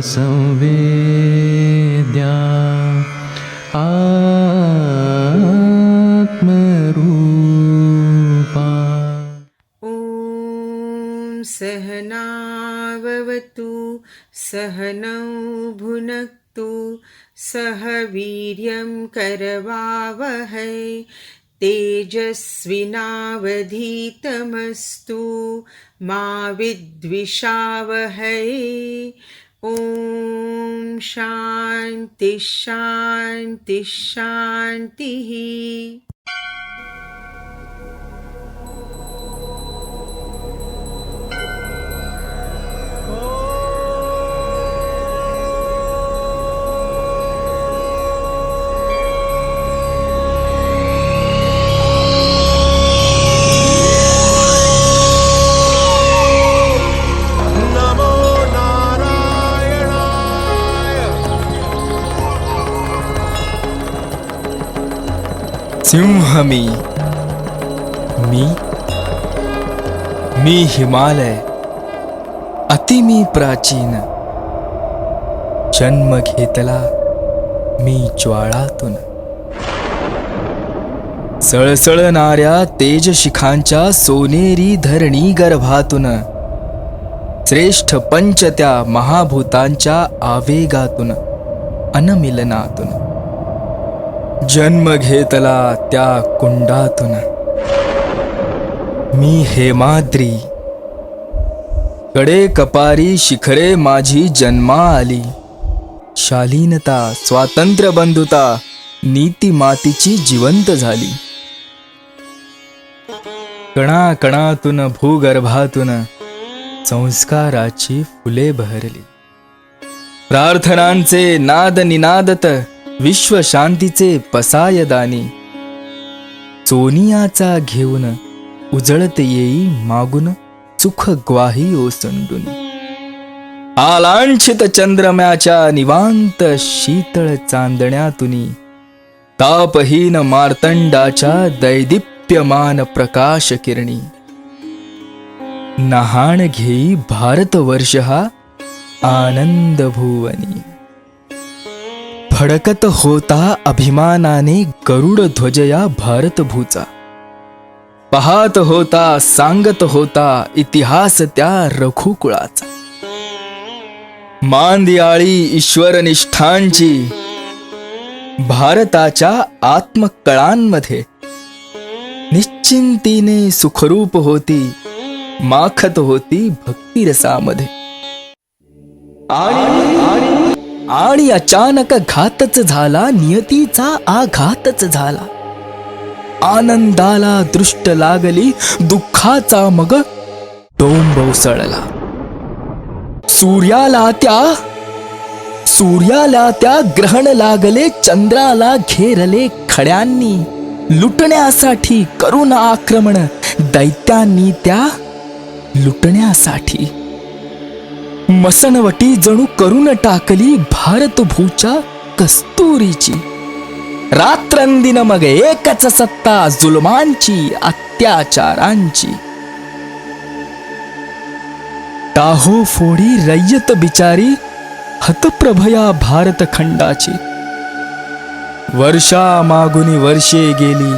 संवेद्या आत्मरूपा। ॐ सहनाववतु सहनौ भुनक्तु सह वीर्यं करवावहै तेजस्विनावधीतमस्तु मा विद्विषावहै। ॐ शान्ति शान्ति शान्तिः। सिंह मी हिमालय अति मी प्राचीन, जन्म घेतला मी ज्वाळातून। सळसळणाऱ्या तेज शिखांच्या सोनेरी धरणी गर्भातून, श्रेष्ठ पंच त्या महाभूतांच्या आवेगातून अनमिलनातून, जन्म घेतला त्या कुंडातून। मी हेमाद्री कडे कपारी शिखरे माझी जन्मा आली। शालीनता स्वातंत्र्य बंधुता नीती मातीची जिवंत झाली। कणाकणातून भूगर्भातून संस्काराची फुले बहरली। प्रार्थनांचे नाद निनादत विश्व शांतीचे पसायदानी, सोनियाचा घेऊन उजळत येई मागून सुख ग्वाही ओसंडून। आलांछित चंद्रम्याच्या निवांत शीतळ चांदण्यातुनी, तापहीन मार्तंडाच्या दैदिप्यमान प्रकाश किरणी, नहाण घेई भारतवर्ष हा आनंद भुवनी। फडकत होता अभिमानाने गरुड ध्वज या भारतभूचा, पाहत होता सांगत होता इतिहास त्या रघुकुळाचा। मांदियाळी ईश्वरनिष्ठांची भारताच्या आत्मकळांमध्ये निश्चिंतीने सुखरूप होती, माखत होती भक्तिरसामध्ये। आणि अचानक घातच झाला, नियतीचा आघातच झाला। आनंदाला दृष्ट लागली, दुःखाचा मग डोंब उसळला। सूर्याला त्या ग्रहण लागले, चंद्राला घेरले खड्यांनी। लुटण्यासाठी करून आक्रमण दैत्यांनी त्या लुटण्यासाठी। मसणवटी जणू करून टाकली भारतभूच्या कस्तुरीची। रात्रंदिन मग एकच सत्ता जुलमांची अत्याचारांची। टाहो फोडी रय्यत बिचारी हतप्रभया भारतखंडाची। वर्षा मागुनी वर्षे गेली,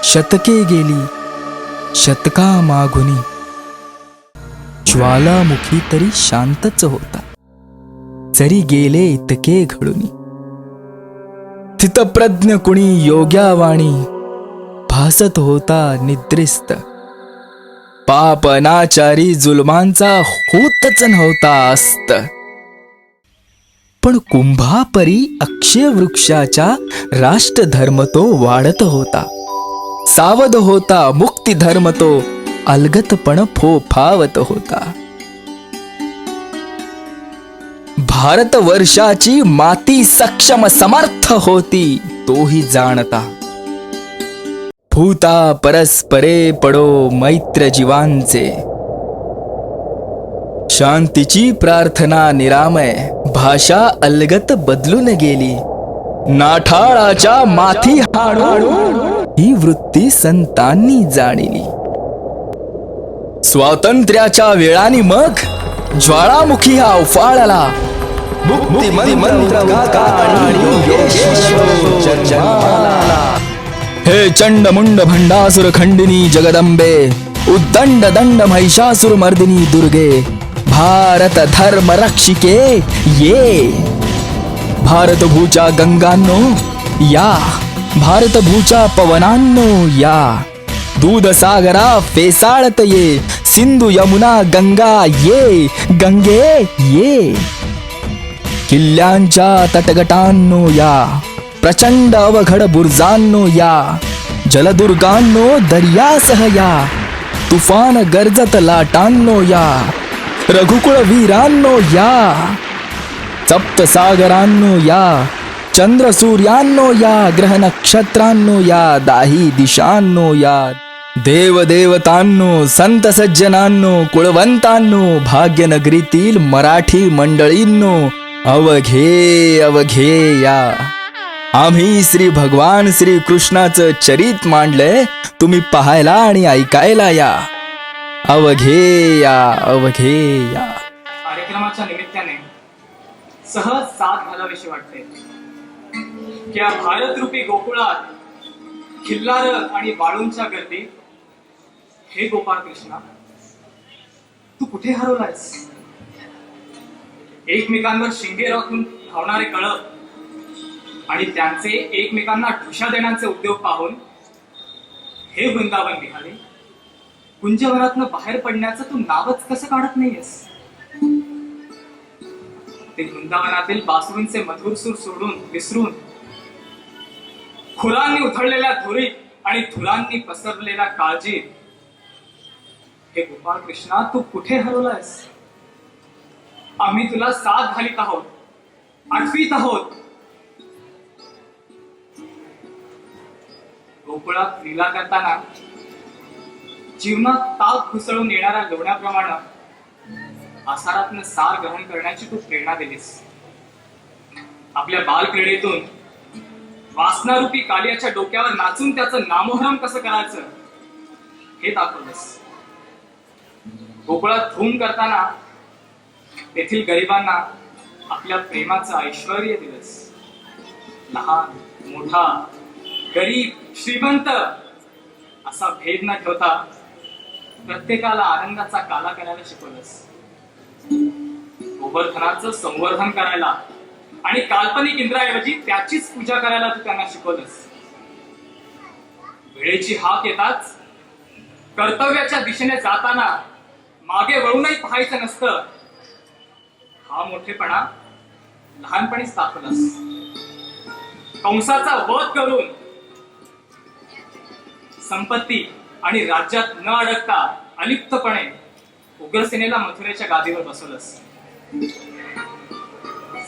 शतके गेली, शतका मागुनी ज्वालामुखी तरी शांतच होता, जरी गेले इतके घडूनी। स्थितप्रज्ञ कुणी योग्यावाणी भासत होता निद्रिस्त। पाप अनाचारी जुलमांचा होतच नव्हता अस्त। पण कुंभापरी अक्षय वृक्षाच्या राष्ट्रधर्म तो वाढत होता। सावध होता मुक्ती धर्म तो अलगतपण फोफावत होता। भारतवर्षाची माती सक्षम समर्थ होती, तोही जाणता। भूता परस्परे पडो मैत्र जीवांचे, शांतीची प्रार्थना निरामय, भाषा अलगत बदलून गेली। नाठाळाच्या माथी हाणून ही वृत्ती संतांनी जाणली। स्वातंत्र्याच्या वेळाने मग ज्वाळामुखी हा उफाळला, मुक्ती मंत्र गाता आणि योगेश्वरो जन्माला. हे चंड मुंड भंडासुर खंडिनी जगदंबे, उद्दंड दंड महिषासुर मर्दिनी दुर्गे, भारत धर्म रक्षिके ये. भारत भूच्या गंगांनो या, भारत भूच्या पवनांनो या, दूध सागरा फेसाळत ये, सिंधू यमुना गंगा ये, गंगे ये. किल्ल्यांच्या तटगटांनो या, प्रचंड अवघड बुर्जांनो या, जलदुर्गांनो दर्यासह या, तुफान गर्जत लाटांनो या, रघुकुळ वीरांनो या, सप्त सागरांनो या, चंद्र सूर्यांनो या, ग्रह नक्षत्रांनो या, दाही दिशांनो या, देवदेवतांनो, संत सज्जनांनो, कुळवंतांनो, भाग्यनगरीतील मराठी मंडळींनो, अवघे अवघे या. आम्ही श्री भगवान श्री कृष्णाचं चरित मांडलंय, तुम्ही पाहायला आणि ऐकायला या. अवघे या, अवघे या. कार्यक्रमाच्या निमित्ताने सहज साथ घालावीशी वाटते. या भारत रूपी गोकुळात खिल्लार आणि वाळूंच्या गर्दीत हे गोपाळ कृष्णा, तू कुठे हरवलायस? एकमेकांवर शिंगे राखून धावणारे कळप आणि त्यांचे एकमेकांना ठुशा देण्याचे उद्योग पाहून हे वृंदावन विहारी, कुंजवनातनं बाहेर पडण्याचं तू नावच कसं काढत नाहीयेस? ते वृंदावनातील बासुरींचे मधुर सूर सोडून विसरून खुरांनी उथळलेल्या धुरीत आणि धुरांनी पसरलेल्या काळजीत हे गोपाळ कृष्णा, तू कुठे हरवलायस? आम्ही तुला साथ घालीत आहोत, आठवीत आहोत. गोकुळात लीला करताना जीवनात ताक घुसळून येणाऱ्या लोण्याप्रमाणे आसारातनं सार ग्रहण करण्याची तू प्रेरणा दिलीस. आपल्या बालक्रीडेतून वासनारूपी कालियाच्या डोक्यावर नाचून त्याचं नामोहरम कसं करायचं हे दाखवलंस. गोकुळात धूम करताना तेथील गरिबांना आपल्या प्रेमाचं ऐश्वर्य दिलंस. लहान मोठा, गरीब श्रीमंत असा भेद न ठेवता प्रत्येकाला आनंदाचा काला करायला शिकवलंस. गोवर्धनाचं संवर्धन करायला आणि काल्पनिक इंद्राऐवजी त्याचीच पूजा करायला तू त्यांना शिकवलंस. वेळेची हाक येताच कर्तव्याच्या दिशेने जाताना मागे वळूनही पाहायचं नसतं, हा मोठेपणा लहानपणीच दाखवलास. कंसाचा वध करून संपत्ती आणि राज्यात न अडकता अलिप्तपणे उग्रसेनेला मथुरेच्या गादीवर बसवलंस.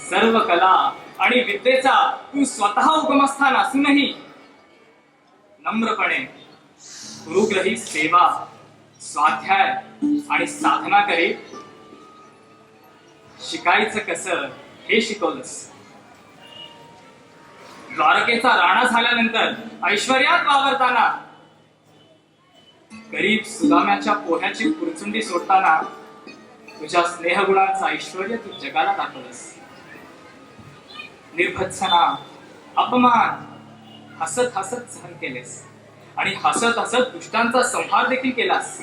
सर्व कला आणि विद्येचा तू स्वतः उगमस्थान असूनही नम्रपणे गुरुग्रही सेवा, स्वाध्याय आणि साधना करीत शिकायचं कसं हे शिकवलंस. द्वारकेचा राणा झाल्यानंतर ऐश्वर्यात वावरताना गरीब सुदाम्याच्या पोह्याची पुरचुंडी सोडताना तुझ्या स्नेहगुणांचं ऐश्वर्य तू जगाला दाखवलंस. निर्भत्सना, अपमान हसत हसत सहन केलेस आणि हसत हसत दुष्टांचा संहार देखील केलास.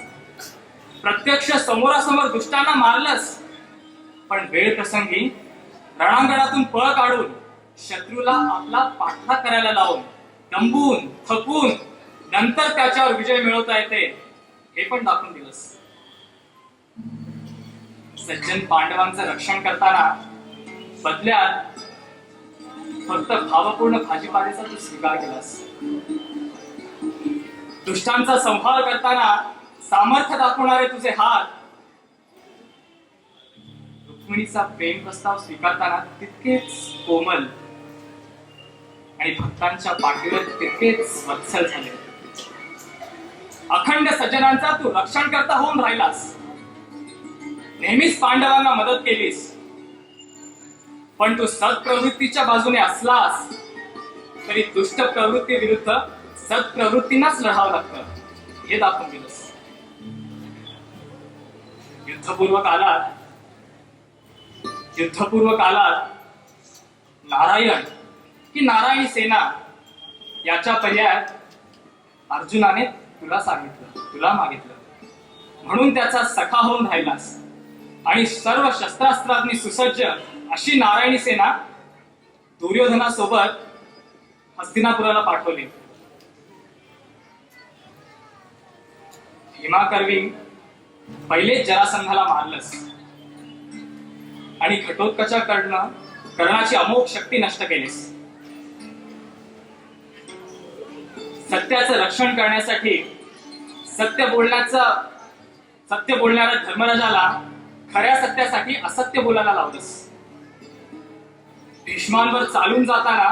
प्रत्यक्ष समोरासमोर दुष्टांना मारलंस, पण वेळ प्रसंगी रणांगणातून पळ काढून शत्रूला आपला पाठलाग करायला लावून दंबून थकून नंतर त्याच्यावर विजय मिळवता येते हे पण दाखवून दिलंस. सज्जन पांडवांचं रक्षण करताना बदल्यात फक्त भावपूर्ण भाजीपाल्याचा तू स्वीकार केलास. दुष्टांचा संहार करताना सामर्थ्य दाखवणारे तुझे हात रुक्मिणीचा प्रेम प्रस्ताव स्वीकारताना तितकेच कोमल आणि भक्तांच्या पाठीवर तितकेच वत्सल झाले. अखंड सज्जनांचा तू रक्षण करता होऊन राहिलास. नेहमीच पांडवांना मदत केलीस, पण तू सत्प्रवृत्तीच्या बाजूने असलास तरी दुष्ट प्रवृत्ती विरुद्ध सत्प्रवृत्तींनाच लढावं लागतं हे दाखवून दिलंस. युद्धपूर्व काळात युद्धपूर्व काळात नारायण की नारायणी सेना याच्या पर्यायात अर्जुनाने तुला मागितलं म्हणून त्याचा सखा होऊन राहिलास आणि सर्व शस्त्रास्त्रांनी सुसज्ज अशी नारायणी सेना दुर्योधनासोबत हस्तिनापुराला पाठवली. भीमाकर्वी पहिले जरासंधाला मारलंस आणि घटोत्कचा कर्णाची अमोघ शक्ती नष्ट केलीस. सत्याचं रक्षण करण्यासाठी सत्य बोलणाऱ्या धर्मराजाला खऱ्या सत्यासाठी असत्य बोलायला लावलंस. भीष्मांवर चालून जाताना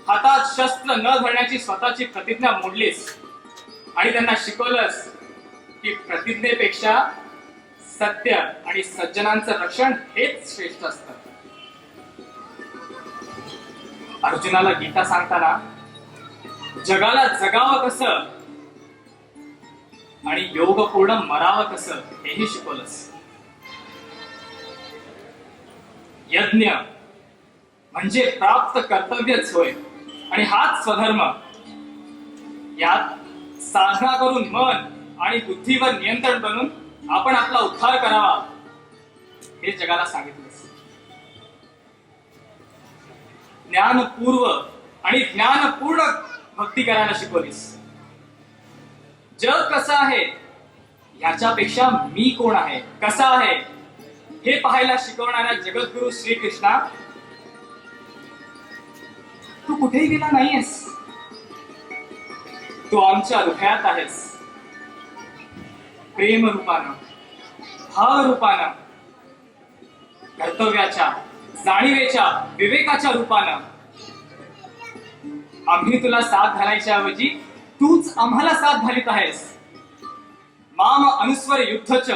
हातात शस्त्र न धरण्याची स्वतःची प्रतिज्ञा मोडलीस आणि त्यांना शिकवलंस की प्रतिज्ञेपेक्षा सत्य आणि सज्जनांचं रक्षण हेच श्रेष्ठ असतं. अर्जुनाला गीता सांगताना जगाला जगावं कसं आणि योगपूर्ण मरावं कसं हेही शिकवलंस. यज्ञ म्हणजे प्राप्त कर्तव्यच होय आणि हाच स्वधर्म. यात साधना करून मन आणि बुद्धीवर नियंत्रण बनून आपण आपला उद्धार करावा हे जगाला सांगितलंस. ज्ञानपूर्व आणि ज्ञानपूर्ण भक्ती करायला शिकवलीस. जग कसं आहे याच्यापेक्षा मी कोण आहे कसा आहे हे पाहायला शिकवणाऱ्या जगद्गुरु श्रीकृष्णा तू कुठेही गेला नाहीयेस. तू आमच्या हृदयात आहेस. प्रेम रूपानं भाव रूपानं कर्तव्याच्या जाणीवेच्या विवेकाच्या रूपानं आम्ही तुला साथ घालायच्या ऐवजी तूच आम्हाला साथ घालीत आहेस. माम अनुस्वर युद्धच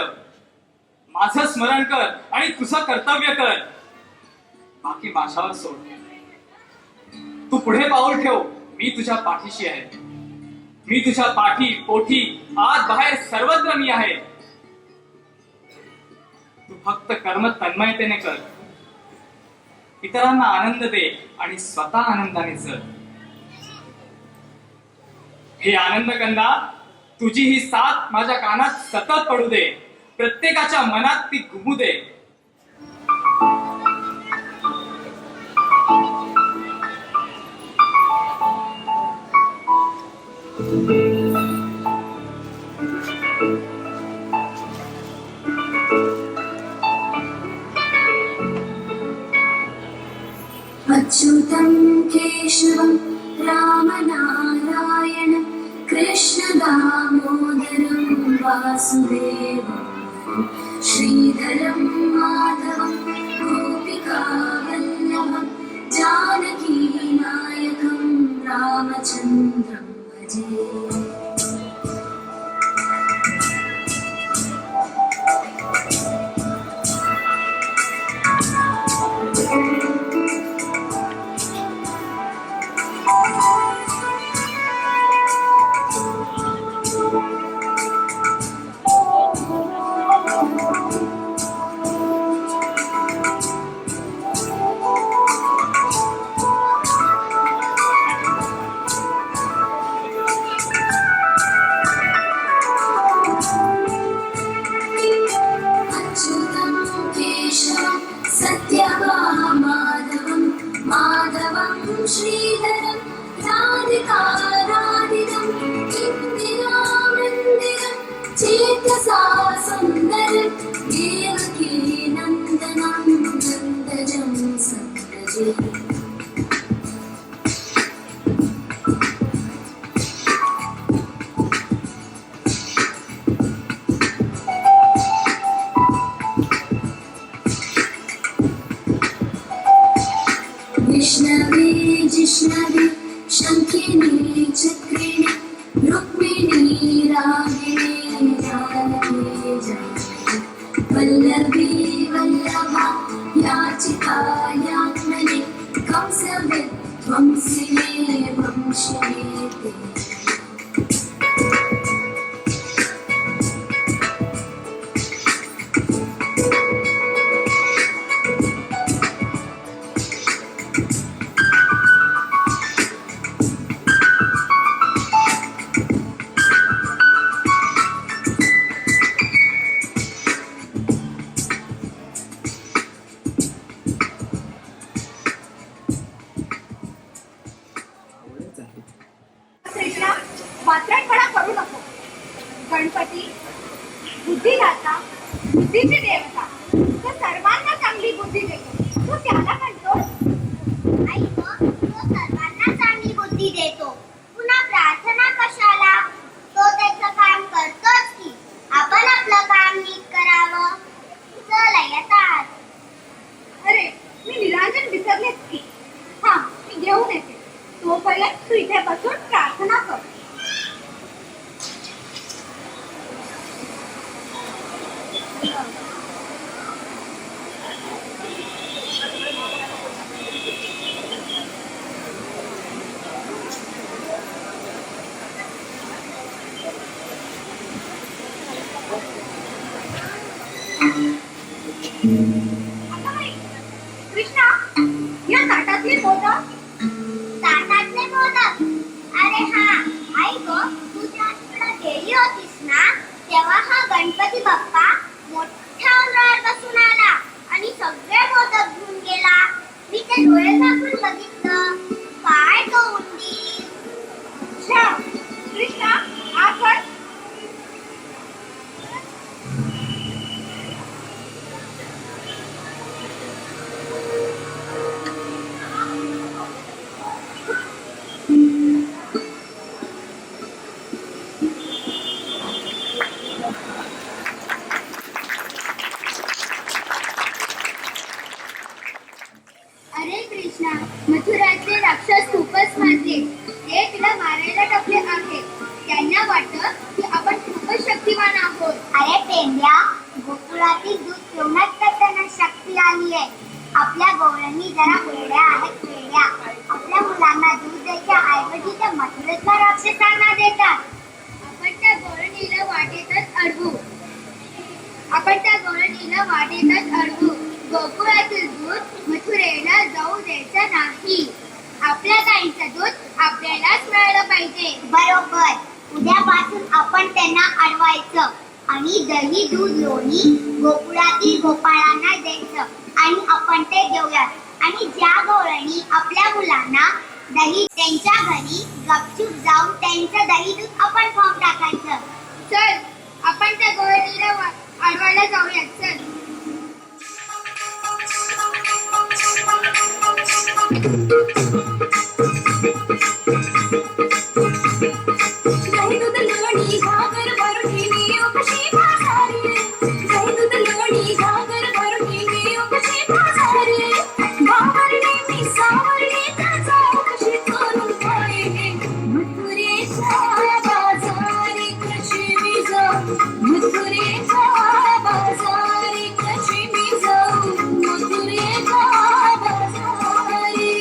माझं स्मरण कर आणि तुझं कर्तव्य कर. बाकी माझ्यावर सोड. तू पुढे पाऊल ठेव. मी तुझ्या पाठीशी आहे. मी तुझ्या पाठी पोठी आत बाहेर सर्वत्र मी आहे. तू फक्त कर्म तन्मयतेने कर. इतरांना आनंद दे आणि स्वतः आनंदाने जग. हे आनंद कंदा तुझी ही साथ माझ्या कानात सतत पडू दे. प्रत्येकाच्या मनात ती घुमू दे. अच्युतं केशवं रामनारायणं कृष्ण दामोदरं वासुदेवं श्रीधरं माधवं गोपिकावल्लभं जानकीनायकं रामचन्द्रं भजे. श्रीधरं राधिकाराधितं इंदिरामन्दिरं चेतसा सुन्दरं देवकी नन्दनं नन्दजं सन्दजे. विष्णवे जिष्णवे शङ्खिनी चक्रिणी रुक्मिणी रागिणी जानकी जानकी वल्लभी वल्लभा याचिका यात्मने कंसविध्वंसिने वंशिने ते. बुद्धीची देवता, तो सर्वांना चांगली बुद्धी देतो. तू त्याला म्हणतोस? आई गं, तो सर्वांना चांगली बुद्धी देतो. पुन्हा प्रार्थना कशाला? तो त्याचं काम करतोच की. आपण आपलं काम नीट करावं. चल येतात. अरे, मी निरांजन विसरलेच की. थांब, मी घेऊन येते. तोपर्यंत तू इथे बसून प्रार्थना कर. अगं बाई, कृष्णा, या ताटातली मोदक. ताटातले मोदक. अरे हा, आई गं, तू त्या तिकडे गेली होतीस ना, तेव्हा हा गणपती बाप्पा मोठ्या उंदरावर बसून आला आणि सगळे मोदक घेऊन गेला. मी ते डोळे झाकून बघितलं. काय तो उंदीर. अच्छा, कृष्णा, आज कर. अरे कृष्णा, मथुराचे राक्षस खूपच मारले. ते तुला मारायला टपले आहेत. त्यांना वाटतं की आपण खूपच शक्तिमान आहोत. अरे पेंड्या, गोकुळातील दूध पिऊनच तर त्यांना शक्ती आली आहे. आपल्या गौरांनी जरा वेड्या आहेत वेड्या. आपल्या मुलांना दूध द्यायच्या ऐवजी त्या मथुरेतल्या राक्षसांना देतात. आपण त्या गौरणीला वाटेतच अडवू. गोकुळातील दूध मथुरेला जाऊ द्यायचं नाही. आपल्या गाईचं दूध आपल्यालाच मिळालं पाहिजे. बरोबर. उद्यापासून आपण त्यांना अडवायचं आणि दही दूध लोणी गोकुळातील गोपाळांना द्यायचं आणि आपण ते घेऊयात. आणि ज्या गौरणी आपल्या मुलांना दही त्यांच्या घरी गपचूप जाऊन त्यांचं दही दूध आपण खाऊन टाकायचं. चल, आपण त्या गौरणीला अडवायला जाऊयात. चल. दही दूध लोणी घागर भरून ठेवी उपशी भासारी. दही दूध लोणी घागर भरून ठेवी उपशी भासारी. भावरणी मी सावरणी त्याचा उपशी करून खाईने. मथुरेच्या बाजारी कशी मी जाऊ. मथुरेच्या बाजारी कशी मी जाऊ. मथुरेच्या बाजारी.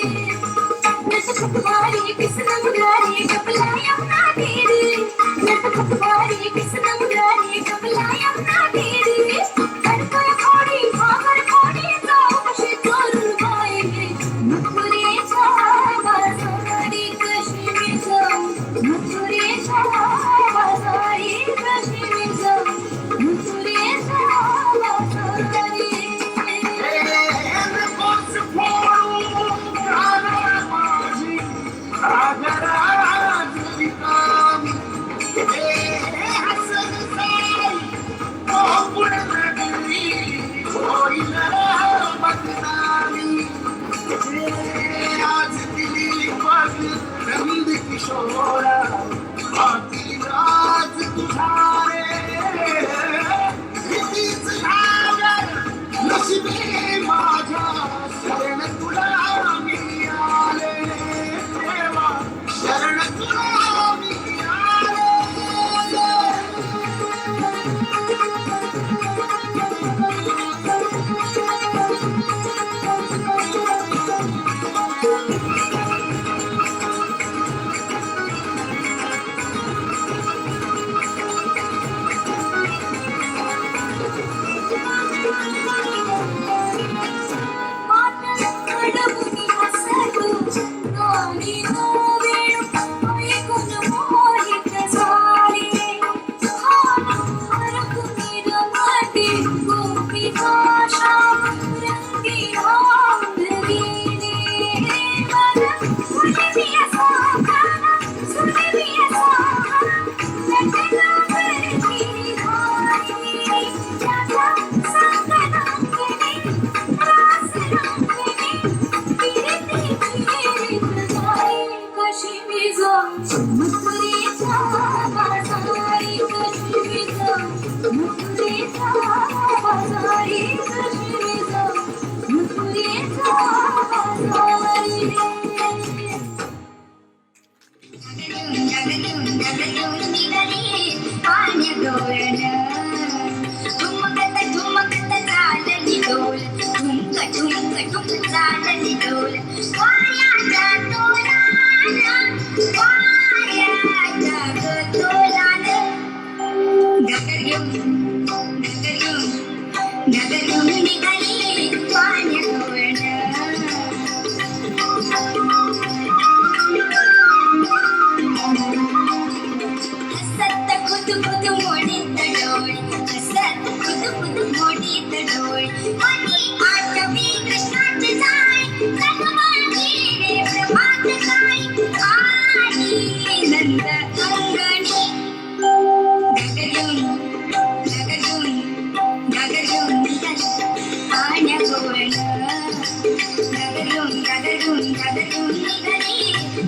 घेऊन निघाली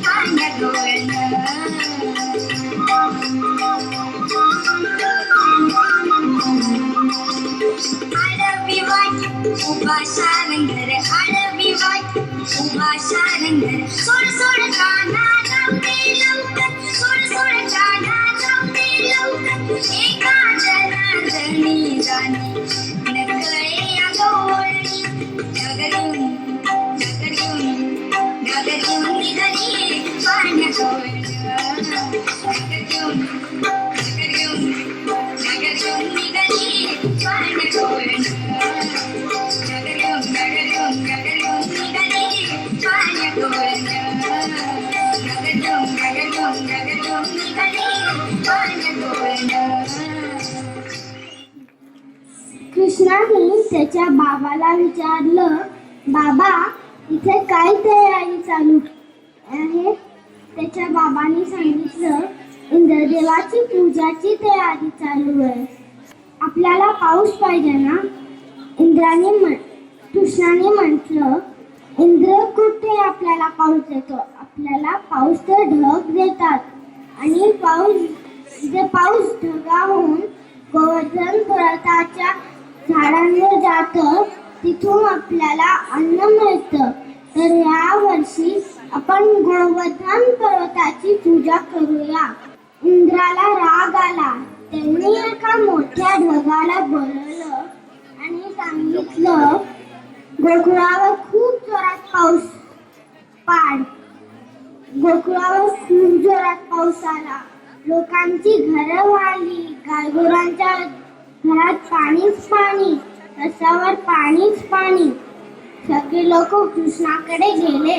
पांडगोळण आडवी वाट उभा शारंगर आडवी वाट उभा शारंगर सोड सोड काना जाते लवकर सोड सोड काना जाते लवकर एका जनार्दनी जाणे नकळे अगोळी नगरून निघाली पांडगोळण कृष्णाने त्याच्या बाबाला विचारलं, बाबा इथे काय तयारी चालू आहे? त्याच्या बाबांनी सांगितलं, इंद्रदेवाची पूजाची तयारी चालू आहे. आपल्याला पाऊस पाहिजे ना? कृष्णाने म्हटलं, इंद्र कुठे आपल्याला पाऊस देतो? आपल्याला पाऊस तर ढग देतात आणि पाऊस ढगाहून गोवर्धन पर्वताच्या झाडांवर जातं, तिथून आपल्याला अन्न मिळतं. तर या वर्षी आपण गोवर्धन पर्वताची पूजा करूया. इंद्राला राग आला. त्यांनी एका मोठ्या ढगाला बोलवलं आणि सांगितलं, गोकुळावर खूप जोरात पाऊस आला. लोकांची घरं वाळली. गायगुरांच्या घरात पाणीच पाणी, रस्त्यावर पाणीच पाणी. सगळे लोक कृष्णाकडे गेले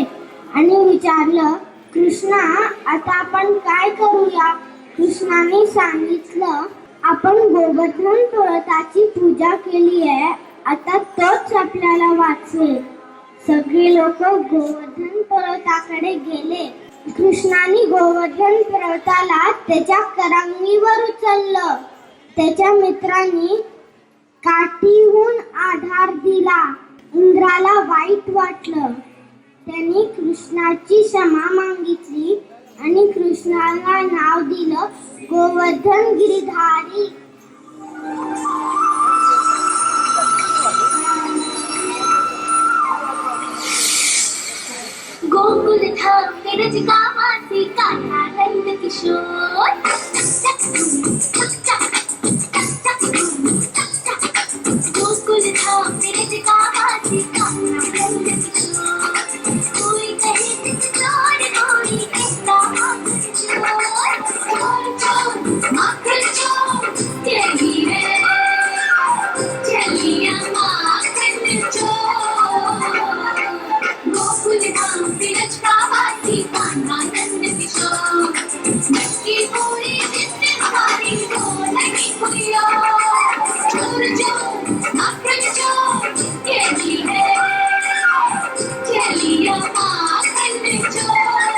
आणि विचारलं, कृष्णा आता आपण काय करूया? कृष्णाने सांगितलं, आपण गोवर्धन पर्वताची पूजा केली आहे, आता तोच आपल्याला वाचवेल. सगळे लोक गोवर्धन पर्वताकडे गेले. कृष्णाने गोवर्धन पर्वताला त्याच्या करंगणीवर उचललं. त्याच्या मित्रांनी काठीहून आधार दिला. इंद्राला वाईट वाटलं. त्यांनी कृष्णाची क्षमा मागितली आणि कृष्णाला नाव दिलं गोवर्धन गिरिधारी. गोकुल धाम मिरज गावाचे कान्हा नंद किशोर गोकुल धाम मिरज गावाचे कान्हा नंद किशोर कोई कहे चोर कोई कहता चोर चोर माखन चोर चली है चलिया माखन चोर गोकुल धाम मिरज गावाचे कान्हा नंद किशोर नक्की पूरी जिम्मेदारी बोलणी हुई चोर चोर माखन चोर चली है चलिया माखन चोर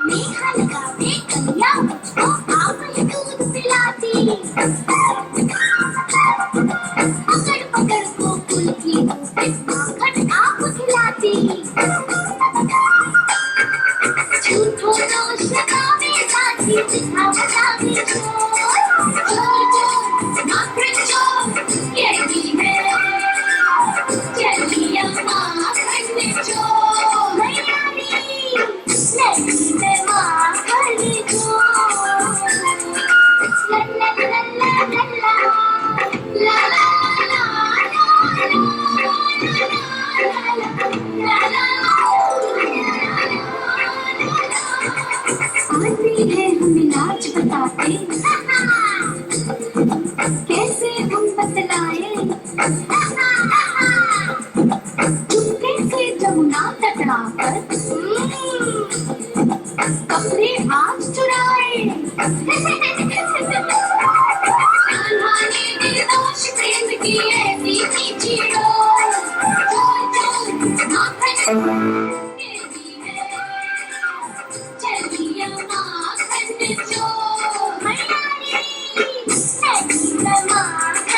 नेहा लगावे कलिया मुझको आंवल दूध पिलाती पकड़ पकड़ गोकुल की माखन आप खिलाती झूठो दोष लगावे जाती जितना बतावे चोर चोर माखन चोर ये भी है चलिया माखन चोर मैयारी नहीं मैं माखन चोर लल्ला लल्ला लल्ला ला ला आती है हमें नाच बताते कैसे हम बतलाए चुपके से जमुना तटरा पर कपड़े आज चुराए कान्हा ने निर्दोष प्रेम की ऐसी मीठी डोर चोर चोर माखन चलिया माखन चोर मैयारी नहीं मैं माखन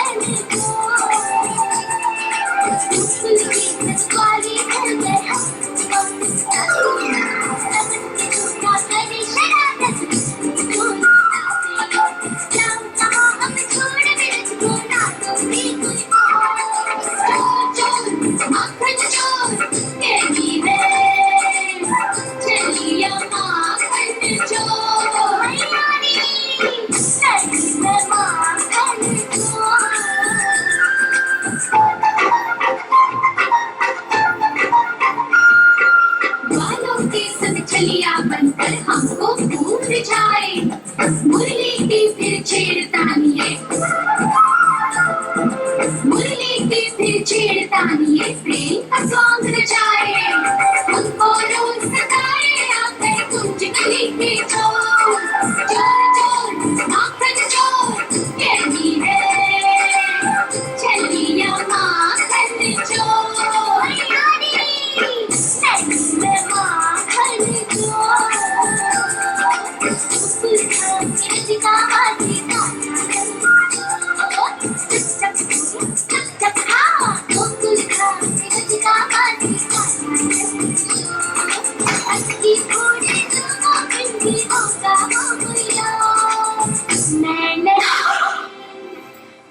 ये प्रेम का सॉन्ग रचाए हमको रोज सताए आते कुछ गली के चोर चोर चोर माखन चोर कहती है चलिया माखन चोर सेक्स में माखन चोर का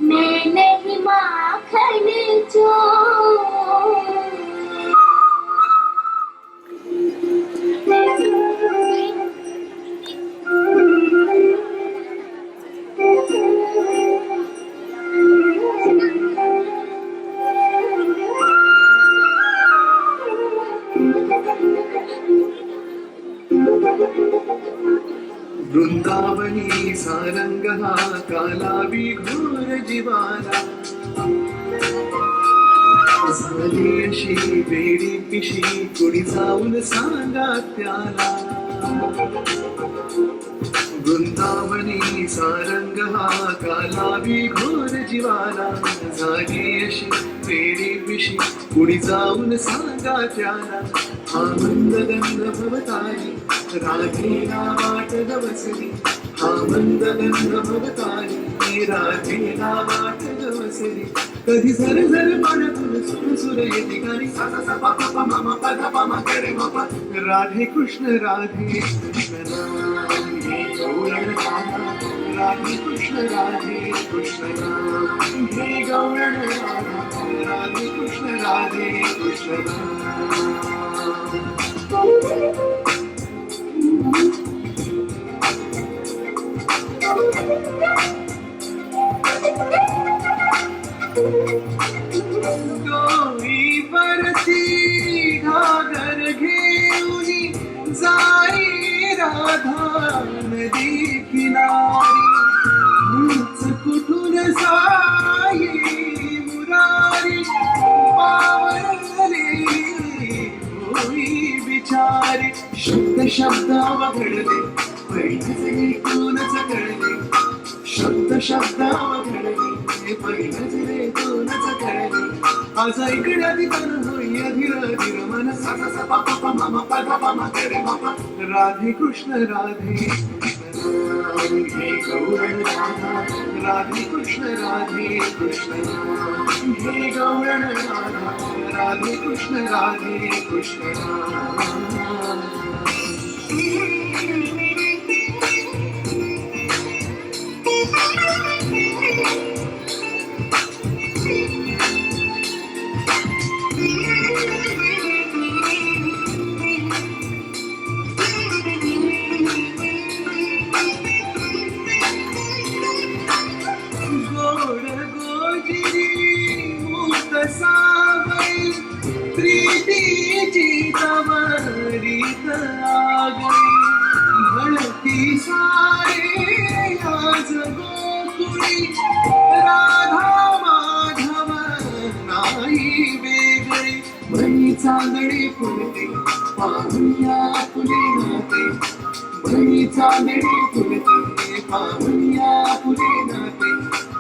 मैं नहीं माखन वृंदावनी सारंग हा काला विघोर जीवाला झाली अशी वेडी पिशी कुणी जाऊन सांगा त्याला वृंदावनी सारंग हा काला विघोर जीवाला झाली अशी वेडी पिशी कुणी जाऊन सांगा त्याला आनंद गंध भवतारी राधेला वाट गवसली आनंद गंध भवतारी राधेला वाट गवसली कधी झर झर पाण्यातून सुर सुर येते गाणी सा सा सा पा पा पा मा मा पा धा पा मा ग रे मा पा राधे कृष्ण राधे राम हे गौरण राधा राधे कृष्ण राम हे गौरण राधा राधे कृष्ण राम डोई परती घागर घेऊनी जाई राधा नदी किनारी उंच कुठून साई मुरारी पावरले होई बिचारी शब्द शब्दावघडले पैठणी कोणच कळले शब्द अवघडले पहिलंच रे कोणच कळले आज ऐकण्यात तन होई अधीर अधीर मन सा सा सा पा पा पा मा मा पा धा पा मा ग रे मा पा राधे कृष्ण राधे हे गौरण राधा राधे कृष्ण हे गौरण राधा राधे कृष्ण गोड गोजिरी मूक सावई प्रीतीची तवरीत आगई भळती सारे आज गोकुळी राधा माधव नाही वेगळी बळी चांदणी फुलते पाहुया फुले नाते बळी चांदणी फुलते पाहुया फुले नाते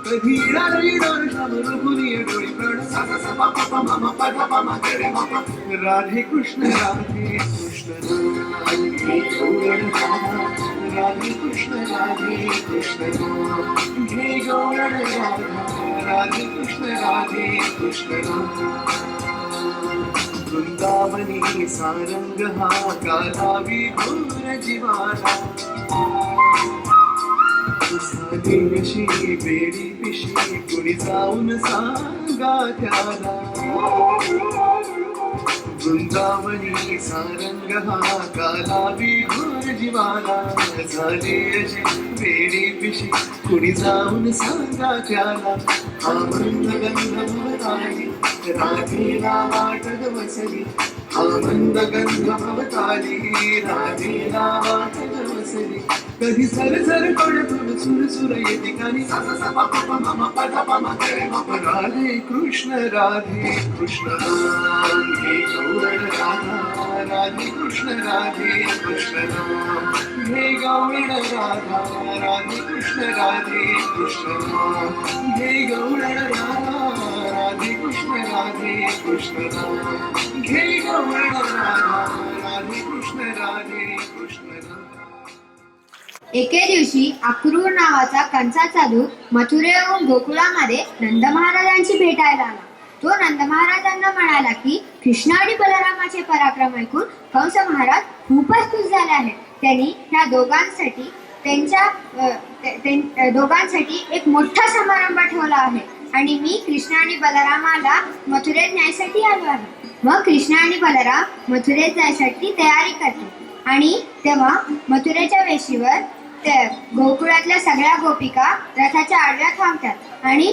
कधी रात्री दर्शन रघुनी डोळी प्रण सा सा सा पा पा पा मा मा पा धा पा मा ग रे मा पा राधे कृष्ण हे गौरण राधे कृष्ण हे गौरण राधे कृष्ण वृंदावनी सारंग हा काला विघोर जीवाला साधेशी बेडी पिशी कुणी जाऊन सांगा त्याला वृंदावनी सारंग हा काला विघोर जीवाला झाली अशी बेडी पिशी कुणी जाऊन सांगा त्याला आनंद गंध भवतारी राधेला वाट गवसली आनंद गंध भवतारी राधेला वाट गवसली कधी झर झर कोड्यातून सुर सुर येते गाणी सा सा सा पा पा पा मा मा पा धा पा मा गा रे मा पा. राधे कृष्ण नाम घे गौरण राधा. राधे कृष्ण नाम घे गौरण राधा. राधे कृष्ण नाम घे गौरण राधा. राधे कृष्ण नाम घे गौरण राधा. राधे कृष्ण नाम. एके दिवशी अक्रूर नावाचा कंसाचा दूत मथुरेहून गोकुळामध्ये नंद महाराजांची भेटायला आला. तो नंद महाराजांना म्हणाला की कृष्ण आणि बलरामाचे पराक्रम ऐकून कंस महाराज खूपच खुश झाले आहेत. त्यांनी ह्या दोघांसाठी एक मोठा समारंभ ठेवला आहे आणि मी कृष्ण आणि बलरामाला मथुरेत न्यायसाठी आलो आहे. मग कृष्ण आणि बलराम मथुरेत जायसाठी तयारी करतो आणि तेव्हा मथुरेच्या वेशीवर गोकुळातल्या सगळ्या गोपिका रथाच्या आडव्या थांबतात आणि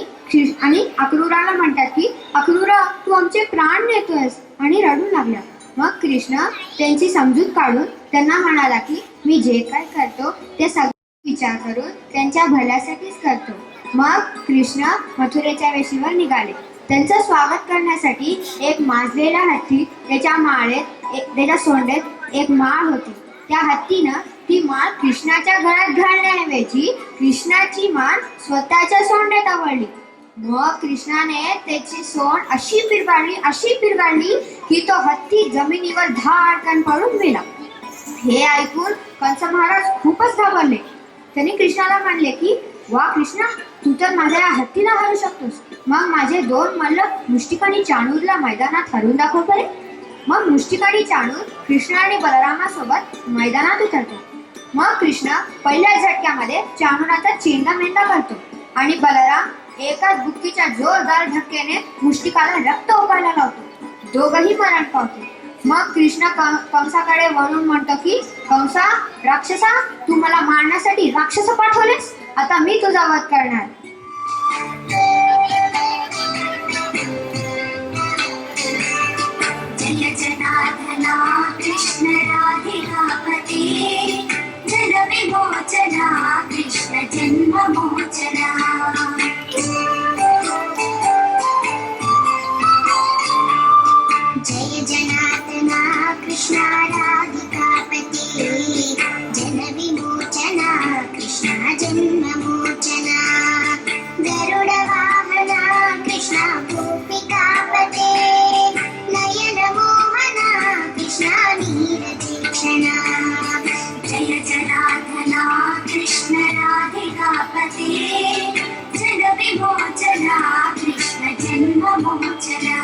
अक्रूराला म्हणतात की अक्रूरा, तू आमचे प्राण नेतोयस, आणि रडू लागल्या. मग कृष्ण त्यांची समजूत काढून त्यांना म्हणाला की मी जे काय करतो ते सगळं विचार करून त्यांच्या भल्यासाठीच करतो. मग कृष्ण मथुरेच्या वेशीवर निघाले. त्यांचं स्वागत करण्यासाठी एक माजलेला हत्ती, त्याच्या सोंडेत एक माळ होती. त्या हत्तीनं ती माळ कृष्णाच्या गळ्यात घालण्याऐवजी कृष्णाची मान स्वतःच्या सोंडेत आवळली. मग कृष्णाने त्याची सोंड अशी पिरगाळली की तो हत्ती जमिनीवर धाडकन पडून मेला. हे ऐकून कंस महाराज खूपच घाबरले. त्यांनी कृष्णाला म्हणले की वा कृष्णा, तू तर माझ्या या हत्तीला हरवू शकतोस. मग माझे 2 मल्ल मुष्टिक आणि चाणूरला मैदानात हरवून दाखव बरे. मग मुष्टिक आणि चाणूर कृष्ण आणि बलरामासोबत मैदानात उतरतो. मग कृष्ण पहिल्या झटक्यामध्ये चाणूराचा चेंडामेंढा करतो आणि बलराम एकाच बुक्कीच्या जोरदार धक्क्याने मुष्टिकाला रक्त ओकायला लावतो. दोघंही मरण पावतो. मग कृष्ण कंसाकडे वळून म्हणतो की कंसा, राक्षसा, तू मला मारण्यासाठी राक्षस पाठवलेस. आता मी तुझा वध करणार. जय जनार्दना कृष्ण राधिकापते जन विमोचना कृष्ण जन्म मोचना. जय जनार्दना कृष्ण राधिकापते जन विमोचना कृष्ण जन्म मोचना. गरुड वाहना कृष्ण गोपिकापते नयन मोहना कृष्ण नीरदीक्षणा. जय जनार्दना कृष्ण राधिकापते जन विमोचना कृष्ण जन्म मोचना.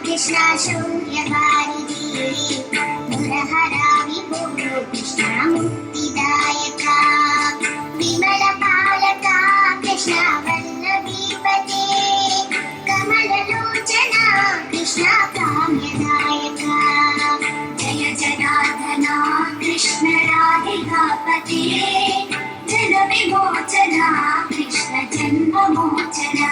कृष्णा शौर्यवारिधि मुरहरा विभो कृष्णा मुक्तिदायका. विमलपालका कृष्णा वल्लभीपते कमललोचना कृष्णा काम्यदायका. जय जनार्दना कृष्ण राधिकापते जन विमोचना कृष्ण जन्म मोचना.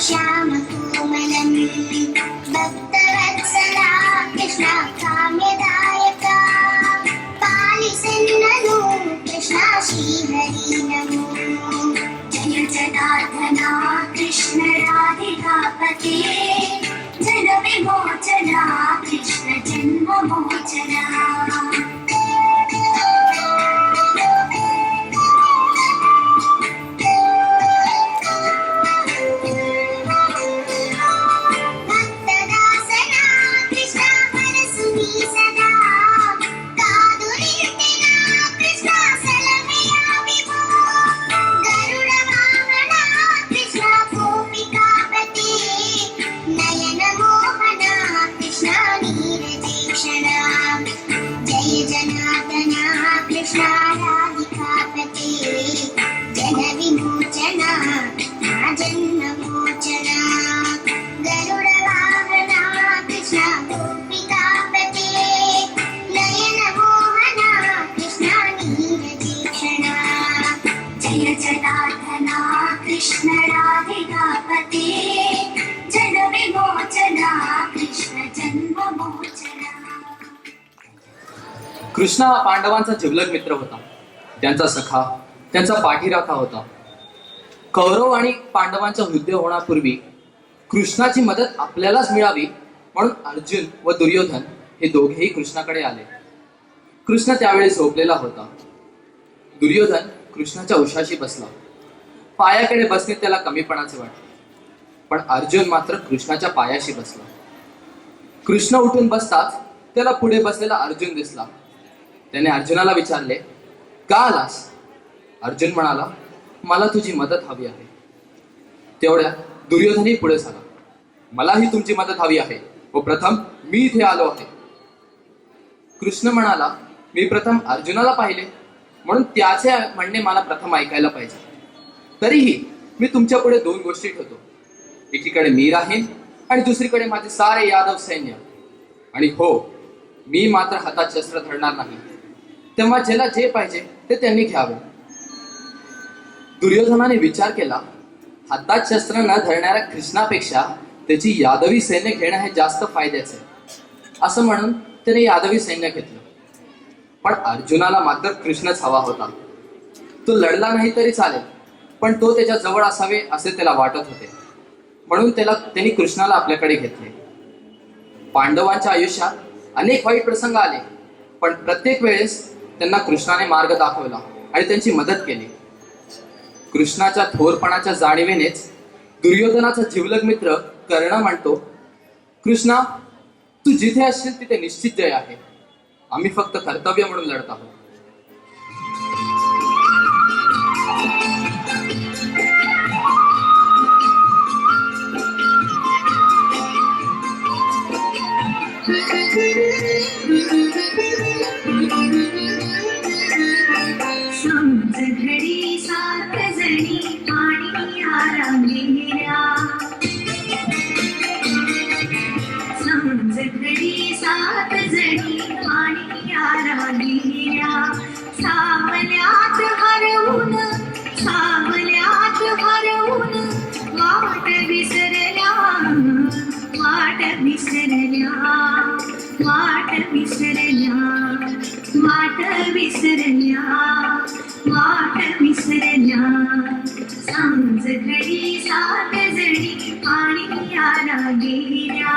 श्यामकोमलम् भक्तवत्सला कृष्णा काम्यदायका पालिसन्ननु कृष्णा श्रीहरि नमो जय जनार्दना कृष्ण राधिकापते जन विमोचना कृष्ण जन्ममोचना कृष्ण राधिकापते जन विमोचना कृष्ण जन्ममोचना. कृष्ण हा पांडवांचा जिवलग मित्र होता, त्यांचा सखा, त्यांचा पाठीराखा होता. कौरव आणि पांडवांचा युद्ध होण्यापूर्वी कृष्णाची मदत आपल्यालाच मिळावी म्हणून अर्जुन व दुर्योधन हे दोघेही कृष्णाकडे आले. कृष्ण त्यावेळी झोपलेला होता. दुर्योधन कृष्णाच्या उशाशी बसला. पायाकडे बसणे त्याला कमीपणाचे वाटले, पण अर्जुन मात्र कृष्णाच्या पायाशी बसला. कृष्ण उठून बसताच त्याला पुढे बसलेला अर्जुन दिसला. त्याने अर्जुनाला विचारले, का आलास? अर्जुन म्हणाला, मला तुझी मदत हवी आहे. तेवढ्या दुर्योधनही पुढे झाला, मलाही तुमची मदत हवी आहे व प्रथम मी इथे आलो आहे. कृष्ण म्हणाला, मी प्रथम अर्जुनाला पाहिले म्हणून त्याचे म्हणणे मला प्रथम ऐकायला पाहिजे. तरीही मी तुमच्या पुढे दोन गोष्टी ठेवतो. एकीकडे मी राहीन आणि दुसरीकडे माझे सारे यादव सैन्य. आणि हो, मी मात्र हातात शस्त्र धरणार नाही. तेव्हा ज्याला जे पाहिजे ते त्यांनी घ्यावे. दुर्योधनाने विचार केला, हातात शस्त्र न धरणाऱ्या कृष्णापेक्षा त्याची यादवी सैन्य घेणं हे जास्त फायद्याचे. असं म्हणून त्याने यादवी सैन्य घेतलं. पण अर्जुनाला मात्र कृष्णच हवा होता. तो लढला नाही तरी चालेल, पण तो त्याच्या जवळ असावे असे त्याला वाटत होते. म्हणून त्यांनी कृष्णाला आपल्याकडे घेतले. पांडवांच्या आयुष्यात अनेक वाईट प्रसंग आले, पण प्रत्येक वेळेस त्यांना कृष्णाने मार्ग दाखवला आणि त्यांची मदत केली. कृष्णाच्या थोरपणाच्या जाणीवेनेच दुर्योधनाचा जिवलग मित्र कर्ण म्हणतो, कृष्णा, तू जिथे असशील तिथे निश्चित जय आहे. आम्ही फक्त कर्तव्य म्हणून लढत आहोत. घडी सात जणी पाणी आरांगिरा. समज घडी सात जणी पाणी आरांगिरा. सावल्यात हरवून वाट विसरल्या वाट विसरल्या वाट विसरल्या वाट विसरल्या वाट विसरल्या. समज घडी सात जणी पाणी आला गेल्या.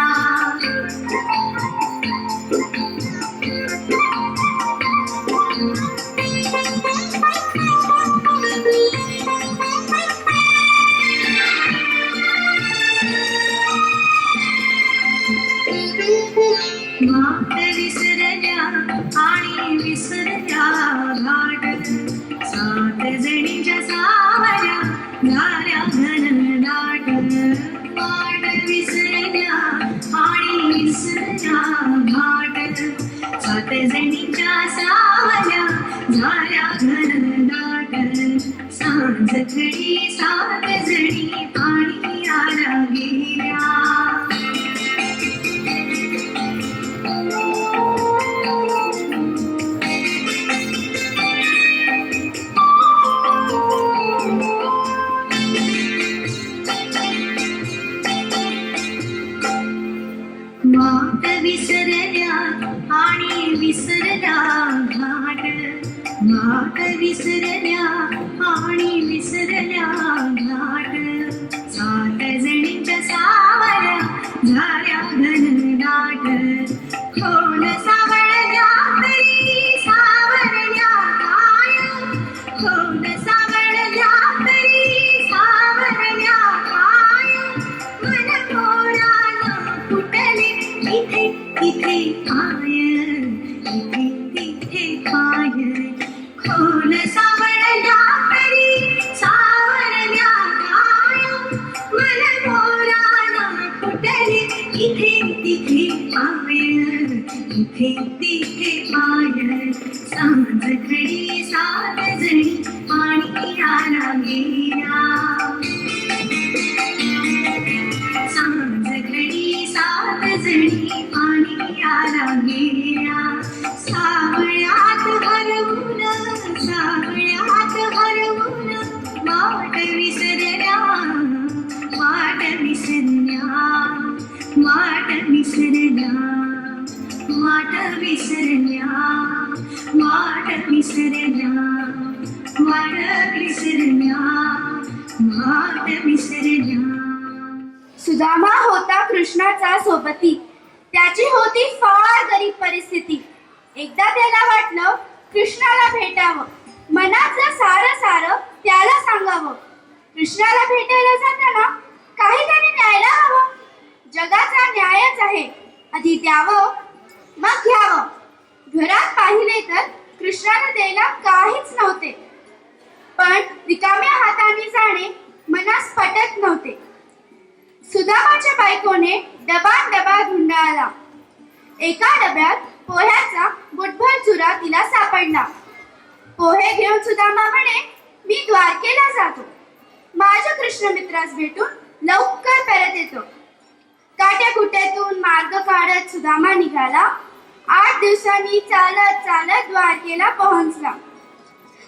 वाट विसरल्या आणि विसरल्या घाट. सात जणींच्या सावल्या झाल्या घनदाट. वाट विसरल्या आणि विसरल्या घाट. सात जणींच्या सावल्या झाल्या घनदाट. सांज घडी सात जणी पाणी आला गेल्या. वाट विसरल्या आणि विसरल्या घाट, 7 जणींच्या सावल्या झाल्या घनदाट. खोल सावळल्या तरी सावरल्या काय, खोल सावळल्या तरी सावरल्या काय. मन मोरानं फुटले इथे तिथे पाय, इथे तिथे पाय. खोल सावळल्या तरी सावरल्या काय. मन मोरानं फुटले इथे तिथे पाय, इथे तिथे पाय. सांज घडी 7 जणी पाणीयाला गेल्या, सांज घडी 7 जणी पाणीयाला गेल्या. सावळ्यात हरवून, सावळ्यात हरवून वाट विसरल्या, वाट विसरल्या, वाट विसरल्या, वाट विसरल्या, वाट विसरल्या, वाट विसरल्या, वाट विसरल्या. सुदामा होता कृष्णाचा सोबती, त्याची होती फार गरीब परिस्थिती. एकदा त्याला वाटलं कृष्णाला भेटावं, मनातलं सारं त्याला सांगावं. कृष्णाला भेटायला जाताना काहीतरी न्यायला हवं. जगाचा न्यायच आहे, आधी द्यावं मग घ्यावं. घरात पाहिले तर कृष्णाला द्यायला काहीच नव्हते, पण रिकाम्या हाताने जाणे मनास पटत नव्हते. सुदामाच्या बायकोने डबा धुंडाळला. एका डब्यात पोह्याचा बुटभर चुरा तिला सापडला. पोहे घेऊन सुदामा म्हणे, मी द्वारकेला जातो, माझ्या कृष्ण मित्रास भेटून लवकर परत येतो. काट्याकुट्यातून मार्ग काढत सुदामा निघाला. 8 दिवसांनी चालत चालत द्वारकेला पोहोचला.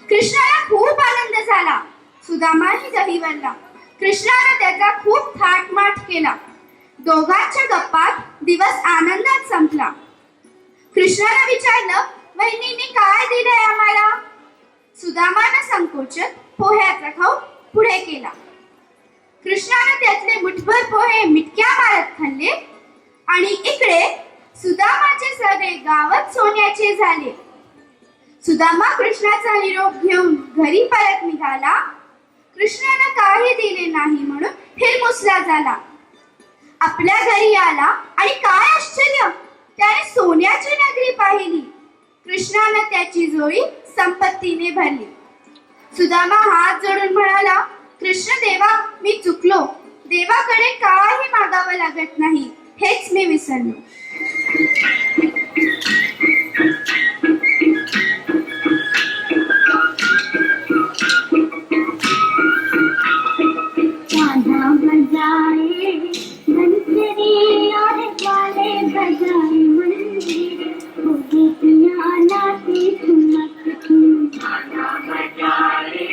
कृष्णाला खूप आनंद झाला, सुदामाही दहीवरला. कृष्णाने त्याचा खूप थाटमाट केला. दोघांच्या गप्पात दिवस आनंदात संपला. कृष्णाने विचारलं, वहिनींनी काय दिलंय आम्हाला? सुदामानं संकोचत पोह्याचा खाऊ पुढे केला. कृष्णाने त्यातले मुठभर पोहे मिटक्या मारत खाल्ले आणि इकडे सुदामाचे सगळे गावात सोन्याचे झाले. सुदामा कृष्णाचा निरोप घेऊन घरी परत निघाला. कृष्णाने काही दिले नाही म्हणून फिरमुसला झाला. आपल्या घरी आला आणि काय आश्चर्य, त्याने सोन्याची नगरी पाहिली. कृष्णाने त्याची जोडी संपत्तीने भरली. सुदामा हात जोडून म्हणाला, कृष्ण देवा, मी चुकलो. देवाकडे काही मागावं लागत नाही, हेच मी विसरलो. गाना बजाए बंसरी और वाले बजाए मंजीरे, वो गीतियाँ नाचे ठुमक ठुम. गाना बजाए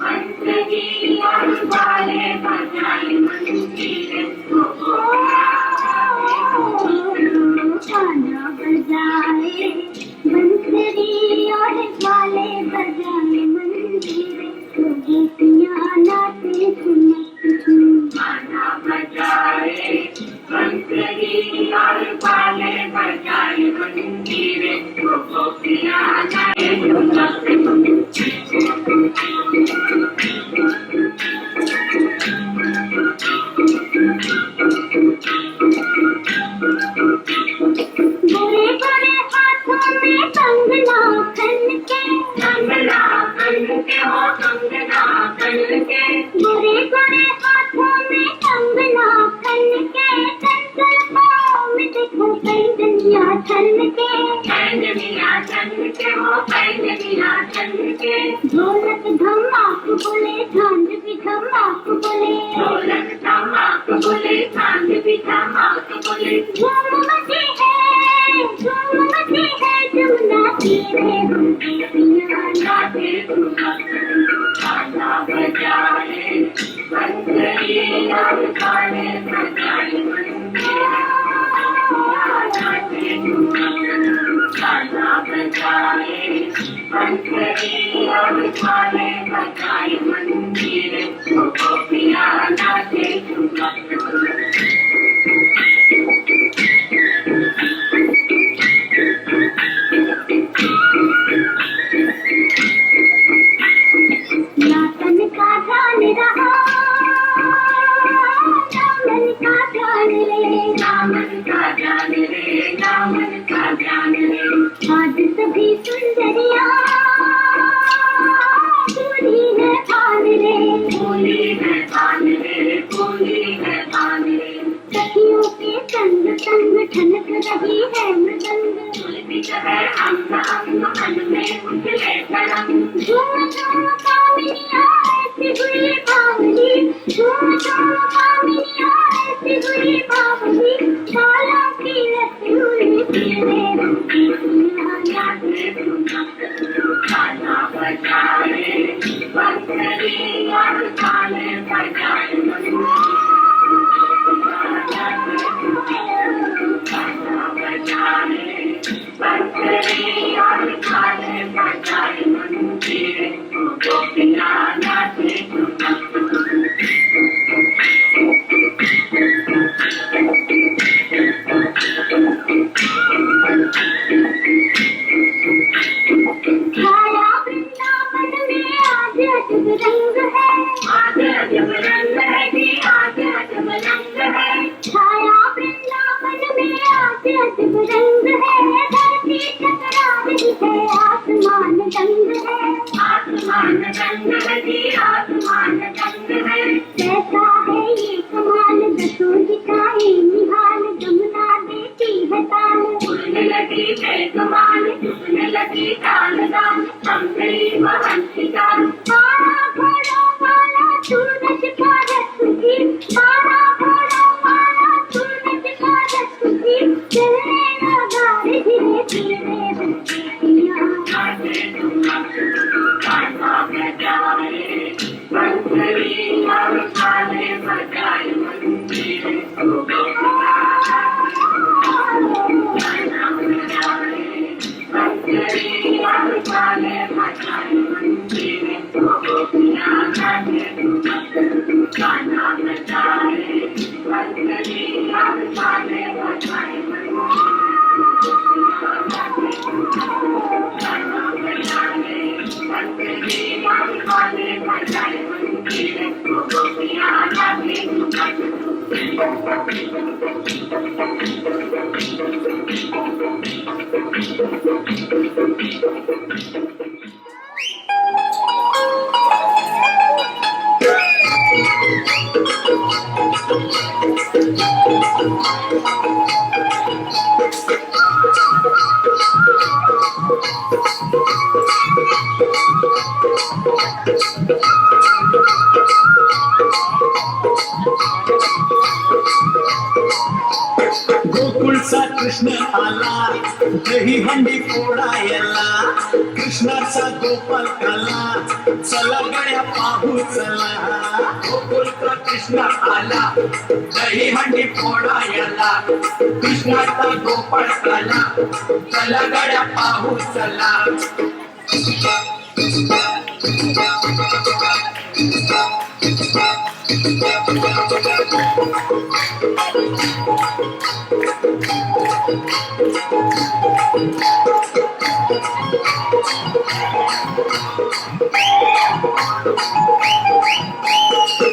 बंसरी और वाले बजाए मंजीरे, गाना बजाए बंसरी और वाले बजाए मंजीरे, वो गीतियाँ नाचे ठुमक. गाना बजाए बंसरी और वाले बजाए मंजीरे, वो गोपियाँ नाचे ठुमक. बुरे बुरे हाथों में कंगना खन के, कंगना खन के हो कंगना खन के. बुरे बुरे हाथों में कंगना खन के, कंगन पाँव में देखो पैंजनिया छन के, पैंजनिया छन के हो पैंजनिया छन के. ढोलक धमाक बोले झांझ भी धमाक बोले, ढोलक धमाक बोले झांझ भी धमाक बोले. झूम मची है, झूम मची है जमुना तीरे, गोपियाँ नाचे ठुमक. गाना बजाए बंसरी और वाले बजाए मंजीरे, नाचे ठुमक. गाना बजाए बंसरी खाले बजाए मंदिर गोपिया नाचे नाचन का ध्यान रहा नामन का ध्यान रे नामन का ध्यान रे नामन का ध्यान रे आज सभी सुंदरिया बोली है थान रे बोली है थान रे बोली है थान रे सखियों के संग संग ठनक रही है मृदंग झूलती है अंग अंग मन में उठले तरंग झूम झूम कामिनिया ऐसी हुई बावली झूम झूम कामिनिया ऐसी हुई बावली काला की रसूली पीले रंग की दुनिया नाचे खाना बजाए बंसरी और खाने बजाए खाना बजाए बंसरी और खाने बजाए मंदिर गोपिया नाचे छाया वृंदावन में आज अजब रंग है आज अजब रंग है जी आज अजब रंग है छाया वृंदावन में आज अजब रंग है धरती टकरा रही है आसमान दंग है आसमान दंग है जी आसमान दंग है कैसा है ये कमाल दसों दिखाए निहाल जमुना देती है ताल उड़ने लगी बेगुमान उड़ने लगी ताल दान हम गई वहंसी जान सारा घोड़ों वाला सूरज का रसूली सारा घोड़ों वाला सूरज का रसूली चलने लगा धीरे धीरे बंसियां नाचे गाना बजाए बंसरी और खाने बजाए मंदिर गाना बजाए बंसरी और खाने बजाए मंदिर गोपिया नाचे गाना बजाए बंसरी और खाने बजाए गाना बजाए बंसरी और खाने बजाए मंदिर गोपिया नाचे गोकुळचा कृष्ण आला दही हंडी फोडायला कृष्णाचा गोपाल काला चला गड्या पाहू चला गोकुळचा कृष्ण आला दही हंडी फोडायला कृष्णाचा गोपाल काला चला गड्या पाहू चला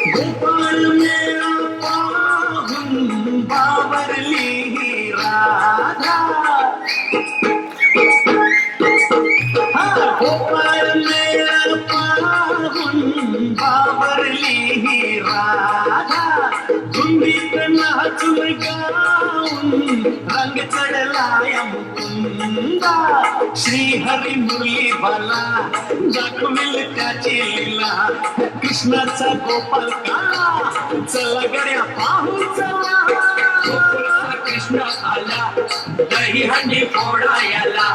गोपाळ मेळा पाहून बावरली राधा गोपाळ मेळा पाहून बावरली राधा धुंदीत नाचून गाऊन रंग चढलाय मुकुंदा श्रीहरी मुरली बाला दाखविल त्याची लीला कृष्णाचा गोपाल काला चला गड्या पाहू चला गोकुळचा कृष्ण आला दही हंडी फोडायला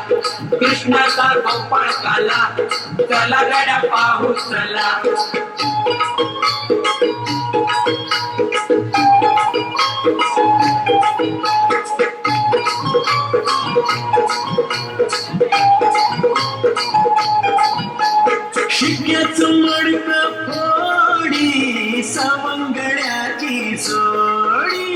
कृष्णाचा गोपाळ काला चला गड्या पाहू चला मडक फोडी सवंगड्याची जोडी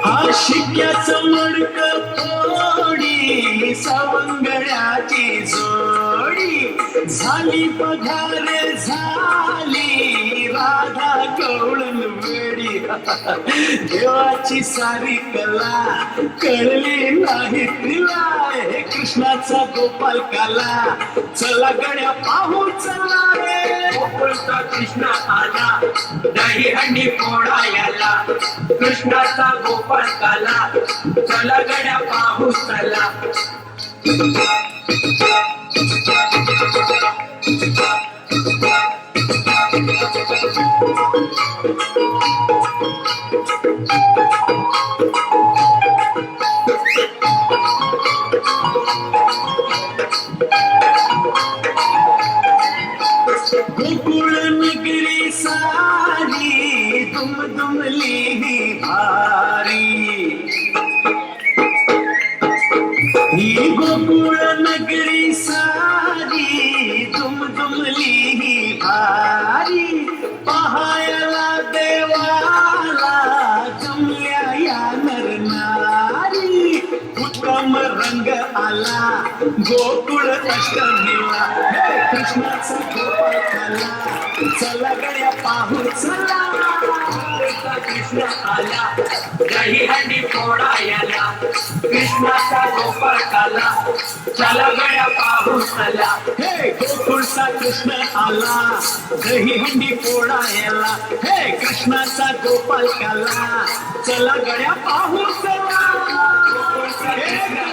हा शिक्याचं मडक फोडी सवंगड्याची जोडी झाली पगार झाली राधा गवळण वेडी देवाची सारी कला कळली नाही तिला हे कृष्णाचा गोपाल काला चला गड्या पाहू चला रे गोकुळचा कृष्ण आला दही हंडी फोडायला कृष्णाचा गोपाळ काला चला गड्या पाहू चला गोकुळ नगरी सारी दुम दुमली भारी ही गोकुळ नगरी सारी दुम दुमली भारी पाहायला देवाला जमल्या या नरनारी उत्तम रंग आला गोकुळ अष्टमीला हे कृष्णाचा गोपाळ काला चला गड्या पाहू चला कृष्ण आला दही हंडी फोडायला कृष्णाचा गोपाळ काला चला गड्या पाहू चला हे गोकुळचा कृष्ण आला दही हंडी फोडायला हे कृष्णाचा गोपाल काला चला गड्या पाहू चला गोकुळचा कृष्ण